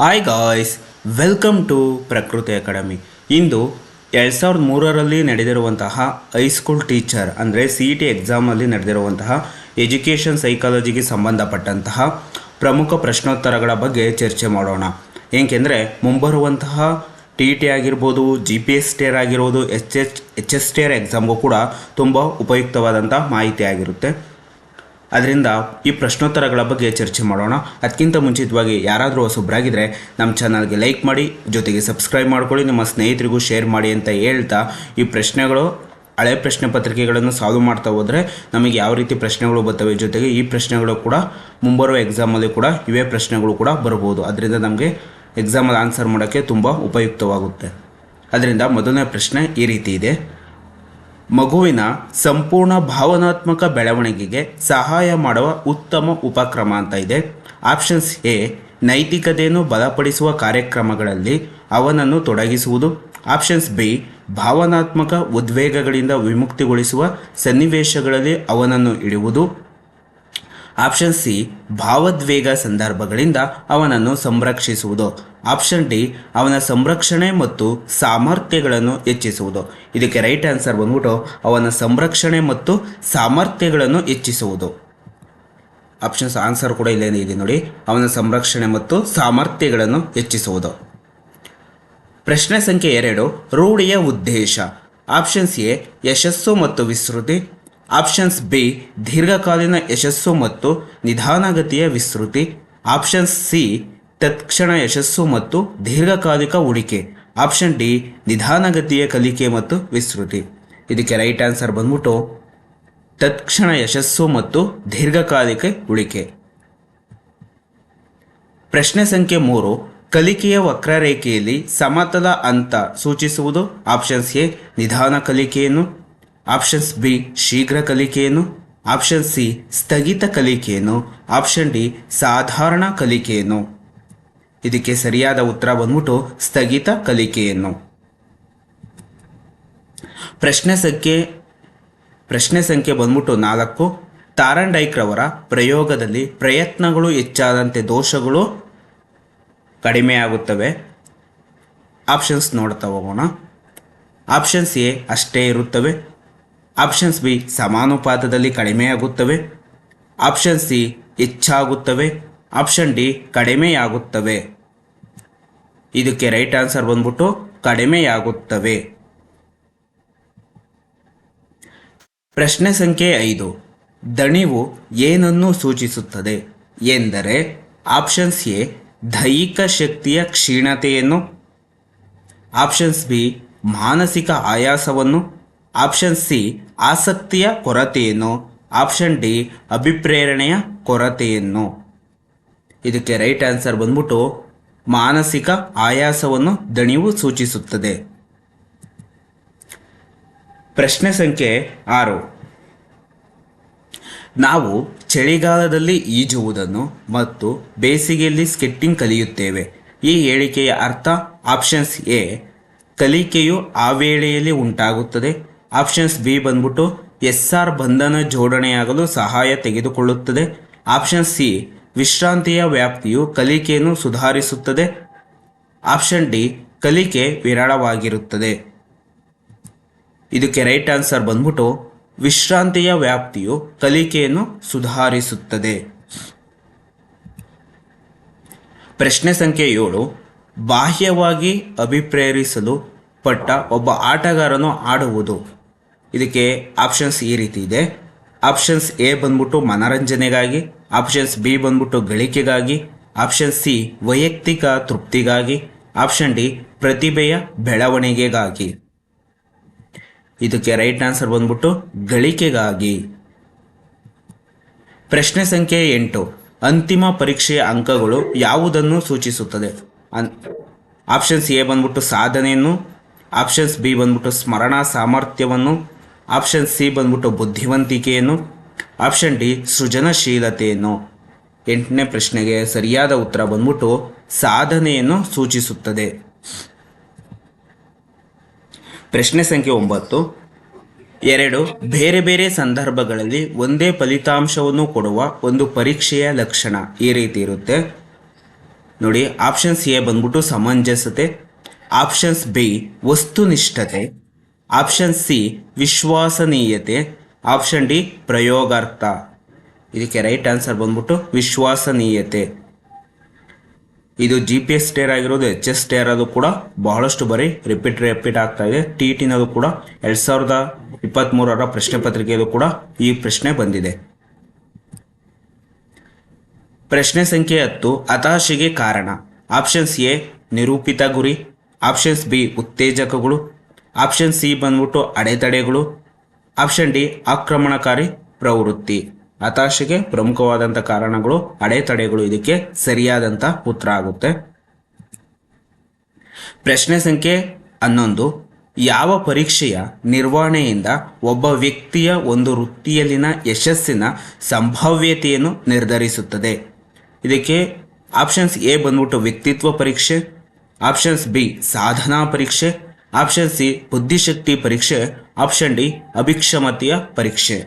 Hi guys, welcome to ಪ್ರಕೃತಿ academy. ಇಂದು 2003ರಲ್ಲಿ ನಡೆದಿರುವಂತಹ high school teacher ಅಂದರೆ CET ಎಕ್ಸಾಮಲ್ಲಿ ನಡೆದಿರುವಂತಹ ಎಜುಕೇಷನ್ ಸೈಕಾಲಜಿಗೆ ಸಂಬಂಧಪಟ್ಟಂತಹ ಪ್ರಮುಖ ಪ್ರಶ್ನೋತ್ತರಗಳ ಬಗ್ಗೆ ಚರ್ಚೆ ಮಾಡೋಣ. ಏಕೆಂದರೆ ಮುಂಬರುವಂತಹ TET ಆಗಿರ್ಬೋದು, GPSTR ಆಗಿರ್ಬೋದು, HSTR ಎಕ್ಸಾಮ್ಗೂ ಕೂಡ ತುಂಬ ಉಪಯುಕ್ತವಾದಂಥ ಮಾಹಿತಿ ಆಗಿರುತ್ತೆ. ಅದರಿಂದ ಈ ಪ್ರಶ್ನೋತ್ತರಗಳ ಬಗ್ಗೆ ಚರ್ಚೆ ಮಾಡೋಣ. ಅದಕ್ಕಿಂತ ಮುಂಚಿತವಾಗಿ ಯಾರಾದರೂ ಹೊಸಬ್ರಾಗಿದ್ದರೆ ನಮ್ಮ ಚಾನಲ್ಗೆ ಲೈಕ್ ಮಾಡಿ, ಜೊತೆಗೆ ಸಬ್ಸ್ಕ್ರೈಬ್ ಮಾಡ್ಕೊಳ್ಳಿ, ನಿಮ್ಮ ಸ್ನೇಹಿತರಿಗೂ ಶೇರ್ ಮಾಡಿ ಅಂತ ಹೇಳ್ತಾ, ಈ ಪ್ರಶ್ನೆಗಳು ಹಳೆ ಪ್ರಶ್ನೆ ಪತ್ರಿಕೆಗಳನ್ನು ಸಾಲ್ವ್ ಮಾಡ್ತಾ ಹೋದರೆ ನಮಗೆ ಯಾವ ರೀತಿ ಪ್ರಶ್ನೆಗಳು ಬರ್ತವೆ, ಜೊತೆಗೆ ಈ ಪ್ರಶ್ನೆಗಳು ಕೂಡ ಮುಂಬರುವ ಎಕ್ಸಾಮಲ್ಲಿ ಕೂಡ ಇವೇ ಪ್ರಶ್ನೆಗಳು ಕೂಡ ಬರ್ಬೋದು. ಅದರಿಂದ ನಮಗೆ ಎಕ್ಸಾಮಲ್ಲಿ ಆನ್ಸರ್ ಮಾಡೋಕ್ಕೆ ತುಂಬ ಉಪಯುಕ್ತವಾಗುತ್ತೆ. ಅದರಿಂದ ಮೊದಲನೇ ಪ್ರಶ್ನೆ ಈ ರೀತಿ ಇದೆ: ಮಗುವಿನ ಸಂಪೂರ್ಣ ಭಾವನಾತ್ಮಕ ಬೆಳವಣಿಗೆಗೆ ಸಹಾಯ ಮಾಡುವ ಉತ್ತಮ ಉಪಕ್ರಮ ಅಂತ ಇದೆ. ಆಪ್ಷನ್ಸ್ ಎ, ನೈತಿಕತೆಯನ್ನು ಬಲಪಡಿಸುವ ಕಾರ್ಯಕ್ರಮಗಳಲ್ಲಿ ಅವನನ್ನು ತೊಡಗಿಸುವುದು. ಆಪ್ಷನ್ಸ್ ಬಿ, ಭಾವನಾತ್ಮಕ ಉದ್ವೇಗಗಳಿಂದ ವಿಮುಕ್ತಿಗೊಳಿಸುವ ಸನ್ನಿವೇಶಗಳಲ್ಲಿ ಅವನನ್ನು ಇಡುವುದು. ಆಪ್ಷನ್ ಸಿ, ಭಾವೋದ್ವೇಗ ಸಂದರ್ಭಗಳಿಂದ ಅವನನ್ನು ಸಂರಕ್ಷಿಸುವುದು. ಆಪ್ಷನ್ ಡಿ, ಅವನ ಸಂರಕ್ಷಣೆ ಮತ್ತು ಸಾಮರ್ಥ್ಯಗಳನ್ನು ಹೆಚ್ಚಿಸುವುದು. ಇದಕ್ಕೆ ರೈಟ್ ಆನ್ಸರ್ ಬಂದ್ಬಿಟ್ಟು ಅವನ ಸಂರಕ್ಷಣೆ ಮತ್ತು ಸಾಮರ್ಥ್ಯಗಳನ್ನು ಹೆಚ್ಚಿಸುವುದು. ಆಪ್ಷನ್ಸ್ ಆನ್ಸರ್ ಕೂಡ ಇಲ್ಲೇ ಇದೆ ನೋಡಿ, ಅವನ ಸಂರಕ್ಷಣೆ ಮತ್ತು ಸಾಮರ್ಥ್ಯಗಳನ್ನು ಹೆಚ್ಚಿಸುವುದು. ಪ್ರಶ್ನೆ ಸಂಖ್ಯೆ 2, ರೂಢಿಯ ಉದ್ದೇಶ. ಆಪ್ಷನ್ಸ್ ಎ, ಯಶಸ್ಸು ಮತ್ತು ವಿಸ್ತೃತಿ. ಆಪ್ಷನ್ಸ್ ಬಿ, ದೀರ್ಘಕಾಲೀನ ಯಶಸ್ಸು ಮತ್ತು ನಿಧಾನಗತಿಯ ವಿಸ್ತೃತಿ. ಆಪ್ಷನ್ಸ್ ಸಿ, ತತ್ಕ್ಷಣ ಯಶಸ್ಸು ಮತ್ತು ದೀರ್ಘಕಾಲಿಕ ಹೂಡಿಕೆ. ಆಪ್ಷನ್ ಡಿ, ನಿಧಾನಗತಿಯ ಕಲಿಕೆ ಮತ್ತು ವಿಸ್ತೃತಿ. ಇದಕ್ಕೆ ರೈಟ್ ಆನ್ಸರ್ ಬಂದ್ಬಿಟ್ಟು ತತ್ಕ್ಷಣ ಯಶಸ್ಸು ಮತ್ತು ದೀರ್ಘಕಾಲಿಕ ಹೂಡಿಕೆ. ಪ್ರಶ್ನೆ ಸಂಖ್ಯೆ 3, ಕಲಿಕೆಯ ವಕ್ರರೇಖೆಯಲ್ಲಿ ಸಮತಲ ಅಂತ ಸೂಚಿಸುವುದು. ಆಪ್ಷನ್ಸ್ ಎ, ನಿಧಾನ ಕಲಿಕೆಯನ್ನು. ಆಪ್ಷನ್ಸ್ ಬಿ, ಶೀಘ್ರ ಕಲಿಕೆಯನ್ನು. ಆಪ್ಷನ್ ಸಿ, ಸ್ಥಗಿತ ಕಲಿಕೆಯನ್ನು. ಆಪ್ಷನ್ ಡಿ, ಸಾಧಾರಣ ಕಲಿಕೆಯನ್ನು. ಇದಕ್ಕೆ ಸರಿಯಾದ ಉತ್ತರ ಬಂದ್ಬಿಟ್ಟು ಸ್ಥಗಿತ ಕಲಿಕೆಯನ್ನು. ಪ್ರಶ್ನೆ ಸಂಖ್ಯೆ ಬಂದ್ಬಿಟ್ಟು 4, ತಾರಂಡೈಕ್ ರವರ ಪ್ರಯೋಗದಲ್ಲಿ ಪ್ರಯತ್ನಗಳು ಹೆಚ್ಚಾದಂತೆ ದೋಷಗಳು ಕಡಿಮೆಯಾಗುತ್ತವೆ. ಆಪ್ಷನ್ಸ್ ನೋಡ್ತಾ ಹೋಗೋಣ. ಆಪ್ಷನ್ಸ್ ಎ, ಅಷ್ಟೇ ಇರುತ್ತವೆ. ಆಪ್ಷನ್ಸ್ ಬಿ, ಸಮಾನುಪಾತದಲ್ಲಿ ಕಡಿಮೆಯಾಗುತ್ತವೆ. ಆಪ್ಷನ್ ಸಿ, ಹೆಚ್ಚಾಗುತ್ತವೆ. ಆಪ್ಷನ್ ಡಿ, ಕಡಿಮೆಯಾಗುತ್ತವೆ. ಇದಕ್ಕೆ ರೈಟ್ ಆನ್ಸರ್ ಬಂದ್ಬಿಟ್ಟು ಕಡಿಮೆಯಾಗುತ್ತವೆ. ಪ್ರಶ್ನೆ ಸಂಖ್ಯೆ 5, ದಣಿವು ಏನನ್ನು ಸೂಚಿಸುತ್ತದೆ ಎಂದರೆ. ಆಪ್ಷನ್ಸ್ ಎ, ದೈಹಿಕ ಶಕ್ತಿಯ ಕ್ಷೀಣತೆಯನ್ನು. ಆಪ್ಷನ್ಸ್ ಬಿ, ಮಾನಸಿಕ ಆಯಾಸವನ್ನು. ಆಪ್ಷನ್ ಸಿ, ಆಸಕ್ತಿಯ ಕೊರತೆಯನ್ನು. ಆಪ್ಷನ್ ಡಿ, ಅಭಿಪ್ರೇರಣೆಯ ಕೊರತೆಯನ್ನು. ಇದಕ್ಕೆ ರೈಟ್ ಆನ್ಸರ್ ಬಂದ್ಬಿಟ್ಟು ಮಾನಸಿಕ ಆಯಾಸವನ್ನು ದಣಿವು ಸೂಚಿಸುತ್ತದೆ. ಪ್ರಶ್ನೆ ಸಂಖ್ಯೆ 6, ನಾವು ಚಳಿಗಾಲದಲ್ಲಿ ಈಜುವುದನ್ನು ಮತ್ತು ಬೇಸಿಗೆಯಲ್ಲಿ ಸ್ಕೇಟಿಂಗ್ ಕಲಿಯುತ್ತೇವೆ. ಈ ಹೇಳಿಕೆಯ ಅರ್ಥ. ಆಪ್ಷನ್ಸ್ ಎ, ಕಲಿಕೆಯು ಆ ವೇಳೆಯಲ್ಲಿ ಉಂಟಾಗುತ್ತದೆ. ಆಪ್ಷನ್ಸ್ ಬಿ ಬಂದ್ಬಿಟ್ಟು SR ಬಂಧನ ಜೋಡಣೆಯಾಗಲು ಸಹಾಯ ತೆಗೆದುಕೊಳ್ಳುತ್ತದೆ. ಆಪ್ಷನ್ ಸಿ, ವಿಶ್ರಾಂತಿಯ ವ್ಯಾಪ್ತಿಯು ಕಲಿಕೆಯನ್ನು ಸುಧಾರಿಸುತ್ತದೆ. ಆಪ್ಷನ್ ಡಿ, ಕಲಿಕೆ ವಿರಳವಾಗಿರುತ್ತದೆ. ಇದಕ್ಕೆ ರೈಟ್ ಆನ್ಸರ್ ಬಂದ್ಬಿಟ್ಟು ವಿಶ್ರಾಂತಿಯ ವ್ಯಾಪ್ತಿಯು ಕಲಿಕೆಯನ್ನು ಸುಧಾರಿಸುತ್ತದೆ. ಪ್ರಶ್ನೆ ಸಂಖ್ಯೆ 7, ಬಾಹ್ಯವಾಗಿ ಅಭಿಪ್ರೇರಿಸಲು ಪಟ್ಟ ಒಬ್ಬ ಆಟಗಾರನು ಆಡುವುದು. ಇದಕ್ಕೆ ಆಪ್ಷನ್ಸ್ ಈ ರೀತಿ ಇದೆ. ಆಪ್ಷನ್ಸ್ ಎ ಬಂದ್ಬಿಟ್ಟು ಮನರಂಜನೆಗಾಗಿ. ಆಪ್ಷನ್ಸ್ ಬಿ ಬಂದ್ಬಿಟ್ಟು ಗಳಿಕೆಗಾಗಿ. ಆಪ್ಷನ್ ಸಿ, ವೈಯಕ್ತಿಕ ತೃಪ್ತಿಗಾಗಿ. ಆಪ್ಷನ್ ಡಿ, ಪ್ರತಿಭೆಯ ಬೆಳವಣಿಗೆಗಾಗಿ. ಇದಕ್ಕೆ ರೈಟ್ ಆನ್ಸರ್ ಬಂದ್ಬಿಟ್ಟು ಗಳಿಕೆಗಾಗಿ. ಪ್ರಶ್ನೆ ಸಂಖ್ಯೆ 8, ಅಂತಿಮ ಪರೀಕ್ಷೆಯ ಅಂಕಗಳು ಯಾವುದನ್ನು ಸೂಚಿಸುತ್ತದೆ. ಆಪ್ಷನ್ಸ್ ಎ ಬಂದ್ಬಿಟ್ಟು ಸಾಧನೆಯನ್ನು. ಆಪ್ಷನ್ಸ್ ಬಿ ಬಂದ್ಬಿಟ್ಟು ಸ್ಮರಣಾ ಸಾಮರ್ಥ್ಯವನ್ನು. ಆಪ್ಷನ್ ಸಿ ಬಂದ್ಬಿಟ್ಟು ಬುದ್ಧಿವಂತಿಕೆಯನ್ನು. ಆಪ್ಷನ್ ಡಿ, ಸೃಜನಶೀಲತೆಯನ್ನು. 8ನೇ ಪ್ರಶ್ನೆಗೆ ಸರಿಯಾದ ಉತ್ತರ ಬಂದ್ಬಿಟ್ಟು ಸಾಧನೆಯನ್ನು ಸೂಚಿಸುತ್ತದೆ. ಪ್ರಶ್ನೆ ಸಂಖ್ಯೆ 9, 2 ಬೇರೆ ಬೇರೆ ಸಂದರ್ಭಗಳಲ್ಲಿ ಒಂದೇ ಫಲಿತಾಂಶವನ್ನು ಕೊಡುವ ಒಂದು ಪರೀಕ್ಷೆಯ ಲಕ್ಷಣ ಈ ರೀತಿ ಇರುತ್ತೆ. ನೋಡಿ, ಆಪ್ಷನ್ಸ್ ಎ ಬಂದ್ಬಿಟ್ಟು ಸಮಂಜಸತೆ, ಆಪ್ಷನ್ಸ್ ಬಿ ವಸ್ತುನಿಷ್ಠತೆ, ಆಪ್ಷನ್ ಸಿ ವಿಶ್ವಾಸನೀಯತೆ, ಆಪ್ಷನ್ ಡಿ ಪ್ರಯೋಗಾರ್ಥ. ಇದಕ್ಕೆ ರೈಟ್ ಆನ್ಸರ್ ಬಂದ್ಬಿಟ್ಟು ವಿಶ್ವಾಸನೀಯತೆ. ಇದು GPS ಟೇರ್ ಆಗಿರೋದು, HS ಟೇರ್ ಅದು ಕೂಡ ಬಹಳಷ್ಟು ಬಾರಿ ರಿಪೀಟ್ ಆಗ್ತಾ ಇದೆ. TETನಲ್ಲೂ ಕೂಡ 2023 ಪ್ರಶ್ನೆ ಪತ್ರಿಕೆಯಲ್ಲೂ ಕೂಡ ಈ ಪ್ರಶ್ನೆ ಬಂದಿದೆ. ಪ್ರಶ್ನೆ ಸಂಖ್ಯೆ 10, ಹತಾಶೆಗೆ ಕಾರಣ. ಆಪ್ಷನ್ಸ್ ಎ ನಿರೂಪಿತ ಗುರಿ, ಆಪ್ಷನ್ಸ್ ಬಿ ಉತ್ತೇಜಕಗಳು, ಆಪ್ಷನ್ ಸಿ ಬಂದ್ಬಿಟ್ಟು ಅಡೆತಡೆಗಳು, ಆಪ್ಷನ್ ಡಿ ಆಕ್ರಮಣಕಾರಿ ಪ್ರವೃತ್ತಿ. ಹತಾಶೆಗೆ ಪ್ರಮುಖವಾದಂಥ ಕಾರಣಗಳು, ಅಡೆತಡೆಗಳು ಇದಕ್ಕೆ ಸರಿಯಾದಂಥ ಉತ್ತರ ಆಗುತ್ತೆ. ಪ್ರಶ್ನೆ ಸಂಖ್ಯೆ 11, ಯಾವ ಪರೀಕ್ಷೆಯ ನಿರ್ವಹಣೆಯಿಂದ ಒಬ್ಬ ವ್ಯಕ್ತಿಯ ಒಂದು ವೃತ್ತಿಯಲ್ಲಿನ ಯಶಸ್ಸಿನ ಸಂಭಾವ್ಯತೆಯನ್ನು ನಿರ್ಧರಿಸುತ್ತದೆ? ಇದಕ್ಕೆ ಆಪ್ಷನ್ಸ್ ಎ ಬಂದ್ಬಿಟ್ಟು ವ್ಯಕ್ತಿತ್ವ ಪರೀಕ್ಷೆ, ಆಪ್ಷನ್ಸ್ ಬಿ ಸಾಧನಾ ಪರೀಕ್ಷೆ, ಆಪ್ಷನ್ ಸಿ ಬುದ್ಧಿಶಕ್ತಿ ಪರೀಕ್ಷೆ, ಆಪ್ಷನ್ ಡಿ ಅಭಿಕ್ಷಮತೆಯ ಪರೀಕ್ಷೆ.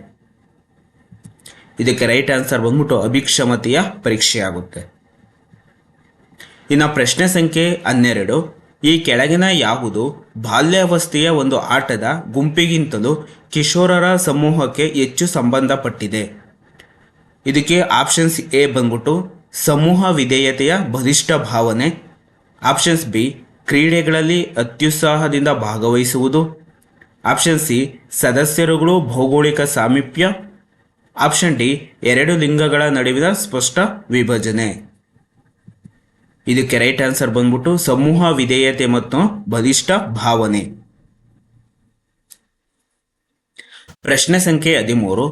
ಇದಕ್ಕೆ ರೈಟ್ ಆನ್ಸರ್ ಬಂದ್ಬಿಟ್ಟು ಅಭಿಕ್ಷಮತೆಯ ಪರೀಕ್ಷೆ ಆಗುತ್ತೆ. ಇನ್ನು ಪ್ರಶ್ನೆ ಸಂಖ್ಯೆ 12, ಈ ಕೆಳಗಿನ ಯಾವುದು ಬಾಲ್ಯಾವಸ್ಥೆಯ ಒಂದು ಆಟದ ಗುಂಪಿಗಿಂತಲೂ ಕಿಶೋರರ ಸಮೂಹಕ್ಕೆ ಹೆಚ್ಚು ಸಂಬಂಧಪಟ್ಟಿದೆ? ಇದಕ್ಕೆ ಆಪ್ಷನ್ಸ್ ಎ ಬಂದ್ಬಿಟ್ಟು ಸಮೂಹ ವಿಧೇಯತೆಯ ಬಲಿಷ್ಠ ಭಾವನೆ, ಆಪ್ಷನ್ಸ್ ಬಿ ಕ್ರೀಡೆಗಳಲ್ಲಿ ಅತ್ಯುತ್ಸಾಹದಿಂದ ಭಾಗವಹಿಸುವುದು, ಆಪ್ಷನ್ ಸಿ ಸದಸ್ಯರುಗಳು ಭೌಗೋಳಿಕ ಸಾಮೀಪ್ಯ, ಆಪ್ಷನ್ ಡಿ ಎರಡು ಲಿಂಗಗಳ ನಡುವಿನ ಸ್ಪಷ್ಟ ವಿಭಜನೆ. ಇದಕ್ಕೆ ರೈಟ್ ಆನ್ಸರ್ ಬಂದ್ಬಿಟ್ಟು ಸಮೂಹ ವಿಧೇಯತೆ ಮತ್ತು ಬಲಿಷ್ಠ ಭಾವನೆ. ಪ್ರಶ್ನೆ ಸಂಖ್ಯೆ 13,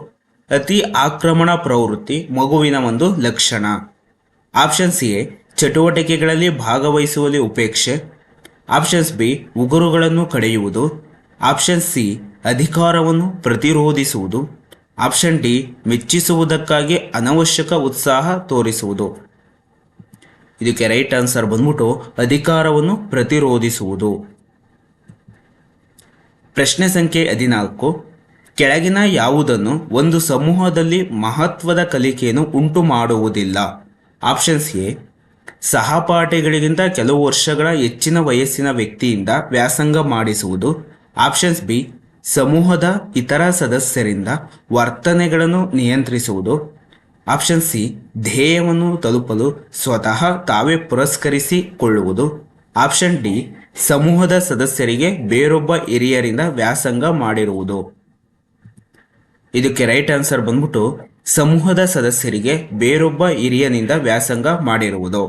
ಅತಿ ಆಕ್ರಮಣ ಪ್ರವೃತ್ತಿ ಮಗುವಿನ ಒಂದು ಲಕ್ಷಣ. ಆಪ್ಷನ್ಸ್ ಎ ಚಟುವಟಿಕೆಗಳಲ್ಲಿ ಭಾಗವಹಿಸುವಲ್ಲಿ ಉಪೇಕ್ಷೆ, ಆಪ್ಷನ್ಸ್ ಬಿ ಉಗುರುಗಳನ್ನು ಕಡಿಯುವುದು, ಆಪ್ಷನ್ ಸಿ ಅಧಿಕಾರವನ್ನು ಪ್ರತಿರೋಧಿಸುವುದು, ಆಪ್ಷನ್ ಡಿ ಮೆಚ್ಚಿಸುವುದಕ್ಕಾಗಿ ಅನವಶ್ಯಕ ಉತ್ಸಾಹ ತೋರಿಸುವುದು. ಇದಕ್ಕೆ ರೈಟ್ ಆನ್ಸರ್ ಬಂದ್ಬಿಟ್ಟು ಅಧಿಕಾರವನ್ನು ಪ್ರತಿರೋಧಿಸುವುದು. ಪ್ರಶ್ನೆ ಸಂಖ್ಯೆ 14, ಕೆಳಗಿನ ಯಾವುದನ್ನು ಒಂದು ಸಮೂಹದಲ್ಲಿ ಮಹತ್ವದ ಕಲಿಕೆಯನ್ನು ಉಂಟು ಮಾಡುವುದಿಲ್ಲ? ಆಪ್ಷನ್ಸ್ ಎ ಸಹಪಾಠಿಗಳಿಗಿಂತ ಕೆಲವು ವರ್ಷಗಳ ಹೆಚ್ಚಿನ ವಯಸ್ಸಿನ ವ್ಯಕ್ತಿಯಿಂದ ವ್ಯಾಸಂಗ ಮಾಡಿಸುವುದು, ಆಪ್ಷನ್ಸ್ ಬಿ ಸಮೂಹದ ಇತರ ಸದಸ್ಯರಿಂದ ವರ್ತನೆಗಳನ್ನು ನಿಯಂತ್ರಿಸುವುದು, ಆಪ್ಷನ್ ಸಿ ಧ್ಯೇಯವನ್ನು ತಲುಪಲು ಸ್ವತಃ ತಾವೇ ಪುರಸ್ಕರಿಸಿಕೊಳ್ಳುವುದು, ಆಪ್ಷನ್ ಡಿ ಸಮೂಹದ ಸದಸ್ಯರಿಗೆ ಬೇರೊಬ್ಬ ಹಿರಿಯರಿಂದ ವ್ಯಾಸಂಗ ಮಾಡಿರುವುದು. ಇದಕ್ಕೆ ರೈಟ್ ಆನ್ಸರ್ ಬಂದ್ಬಿಟ್ಟು ಸಮೂಹದ ಸದಸ್ಯರಿಗೆ ಬೇರೊಬ್ಬ ಹಿರಿಯನಿಂದ ವ್ಯಾಸಂಗ ಮಾಡಿರುವುದು.